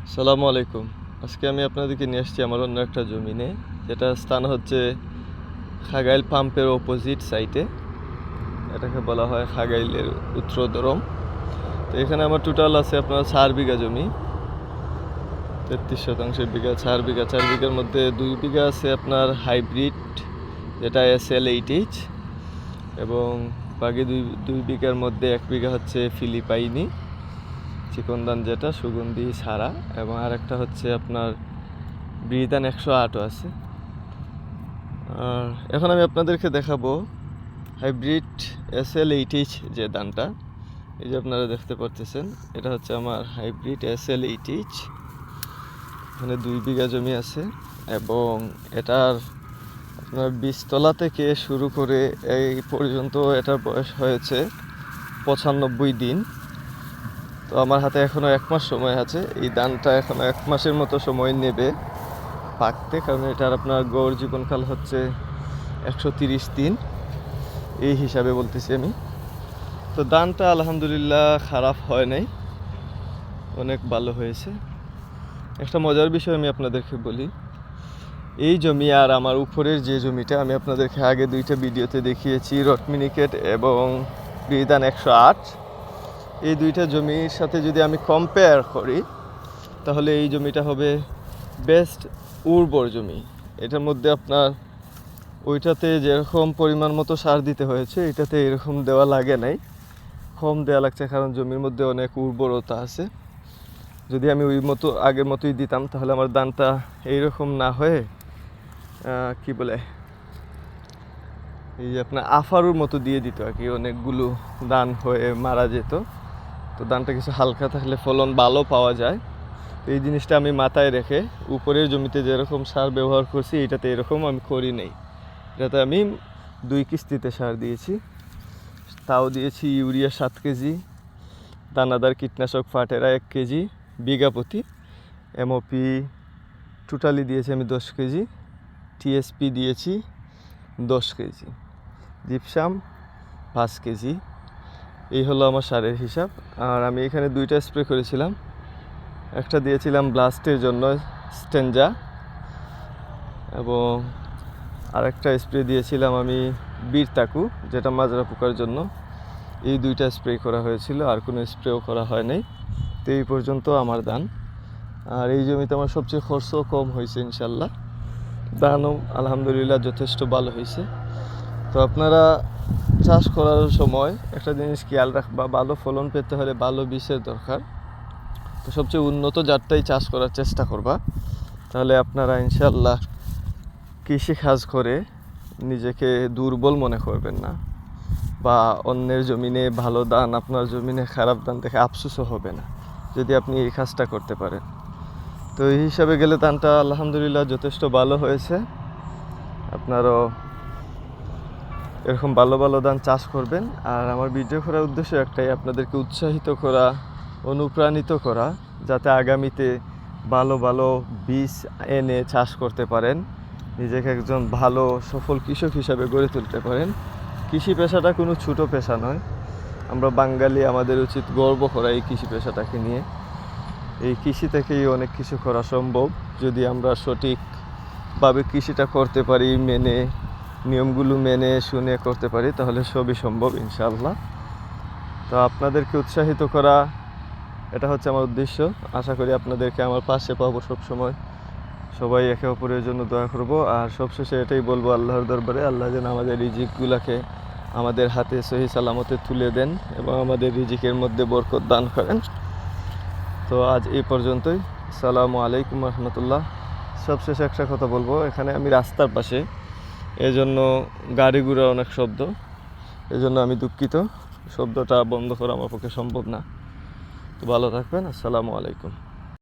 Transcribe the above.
আসসালামু আলাইকুম। আজকে আমি আপনাদেরকে নিয়ে আসছি আমার অন্য একটা জমিনে, যেটা স্থান হচ্ছে খাগাইল পাম্পের অপোজিট সাইডে। এটাকে বলা হয় খাগাইলের উত্তরদরম। তো এখানে আমার টোটাল আছে আপনার 4 বিঘা জমি, 33 বিঘা, 4 বিঘার মধ্যে 2 বিঘা আছে আপনার হাইব্রিড, যেটা SL8H, এবং বাকি দুই বিঘার মধ্যে 1 বিঘা হচ্ছে ফিলিপাইনি চিকন ধান, যেটা সুগন্ধি ছাড়া, এবং আরেকটা হচ্ছে আপনার বিধান 108 আছে। আর এখন আমি আপনাদেরকে দেখাবো হাইব্রিড SL8H যে ধানটা, এই যে আপনারা দেখতে পাচ্ছেন, এটা হচ্ছে আমার হাইব্রিড SL8H। এখানে 2 বিঘা জমি আছে এবং এটার আপনার বীজতলা থেকে শুরু করে এই পর্যন্ত এটার বয়স হয়েছে 95 দিন। তো আমার হাতে এখনও 1 মাস সময় আছে। এই ধানটা এখনও 1 মাসের মতো সময় নেবে পাকতে, কারণ এটার আপনার গড় জীবনকাল হচ্ছে 130 দিন, এই হিসাবে বলতেছি আমি। তো ধানটা আলহামদুলিল্লাহ খারাপ হয় নাই, অনেক ভালো হয়েছে। একটা মজার বিষয় আমি আপনাদেরকে বলি, এই জমি আর আমার উপরের যে জমিটা আমি আপনাদেরকে আগে 2টা ভিডিওতে দেখিয়েছি, রটমিনিকেট এবং বিধান 108, এই 2টা জমির সাথে যদি আমি কম্পেয়ার করি, তাহলে এই জমিটা হবে বেস্ট উর্বর জমি। এটার মধ্যে আপনার ওইটাতে যেরকম পরিমাণ মতো সার দিতে হয়েছে, এটাতে এরকম দেওয়া লাগে নাই, কম দেওয়া লাগছে, কারণ জমির মধ্যে অনেক উর্বরতা আছে। যদি আমি ওই মতো আগের মতোই দিতাম, তাহলে আমার ধানটা এইরকম না হয়ে কি বলে, এই যে আপনার আফারুর মতো দিয়ে দিত আর কি, অনেকগুলো ধান হয়ে মারা যেত। তো ধানটা কিছু হালকা থাকলে ফলন ভালো পাওয়া যায়। তো এই জিনিসটা আমি মাথায় রেখে উপরের জমিতে যেরকম সার ব্যবহার করছি, এটাতে এরকম আমি করি নাই। এটাতে আমি 2 কিস্তিতে সার দিয়েছি, তাও দিয়েছি ইউরিয়া 7 কেজি, দানাদার কীটনাশক ফাটেরা 1 কেজি বিঘা প্রতি, MOP টোটালি দিয়েছি আমি 10 কেজি, TSP দিয়েছি 10 কেজি, জিপসাম 5 কেজি। এই হলো আমার সারের হিসাব। আর আমি এখানে 2টা স্প্রে করেছিলাম, একটা দিয়েছিলাম ব্লাস্টের জন্য স্টেঞ্জা, এবং আরেকটা স্প্রে দিয়েছিলাম আমি বীরতাকু, যেটা মাজরা পোকার জন্য। এই 2টা স্প্রে করা হয়েছিল, আর কোনো স্প্রেও করা হয় নাই। তো এই পর্যন্ত আমার ধান। আর এই জমিতে আমার সবচেয়ে খরচও কম হয়েছে ইনশাল্লাহ, ধানও আলহামদুলিল্লাহ যথেষ্ট ভালো হয়েছে। তো আপনারা চাষ করার সময় একটা জিনিস খেয়াল রাখবা, ভালো ফলন পেতে হলে ভালো বীজের দরকার। তো সবচেয়ে উন্নত জাতটাই চাষ করার চেষ্টা করবা, তাহলে আপনারা ইনশাল্লাহ কৃষিকাজ করে নিজেকে দুর্বল মনে করবেন না, বা অন্যের জমিনে ভালো ধান আপনার জমিনে খারাপ ধান দেখে আফসোসও হবে না, যদি আপনি এই কাজটা করতে পারেন। তো এই হিসাবে গেলে ধানটা আলহামদুলিল্লাহ যথেষ্ট ভালো হয়েছে। আপনারও এরকম ভালো ভালো ধান চাষ করবেন। আর আমার ভিডিও করার উদ্দেশ্য একটাই, আপনাদেরকে উৎসাহিত করা, অনুপ্রাণিত করা, যাতে আগামীতে ভালো ভালো বীজ এনে চাষ করতে পারেন, নিজেকে একজন ভালো সফল কৃষক হিসাবে গড়ে তুলতে পারেন। কৃষি পেশাটা কোনো ছোটো পেশা নয়। আমরা বাঙালি, আমাদের উচিত গর্ব করা এই কৃষি পেশাটাকে নিয়ে। এই কৃষি থেকেই অনেক কিছু করা সম্ভব, যদি আমরা সঠিকভাবে কৃষিটা করতে পারি, নিয়মগুলো মেনে শুনে করতে পারি, তাহলে সবই সম্ভব ইনশাআল্লাহ। তো আপনাদেরকে উৎসাহিত করা, এটা হচ্ছে আমার উদ্দেশ্য। আশা করি আপনাদেরকে আমার পাশে পাবো সবসময়। সবাই একে অপরের জন্য দোয়া করব। আর সবশেষে এটাই বলবো আল্লাহর দরবারে, আল্লাহ যেন আমাদের রিজিকগুলোকে আমাদের হাতে সহি সালামতে তুলে দেন এবং আমাদের রিজিকের মধ্যে বরকত দান করেন। তো আজ এই পর্যন্তই। আসসালামু আলাইকুম রহমতুল্লাহ। সবশেষে একটা কথা বলবো, এখানে আমি রাস্তার পাশে, এজন্য গাড়ি ঘোড়ার অনেক শব্দ, এজন্য আমি দুঃখিত। শব্দটা বন্ধ করা আমার পক্ষে সম্ভব না। তো ভালো থাকবেন। আসসালামু আলাইকুম।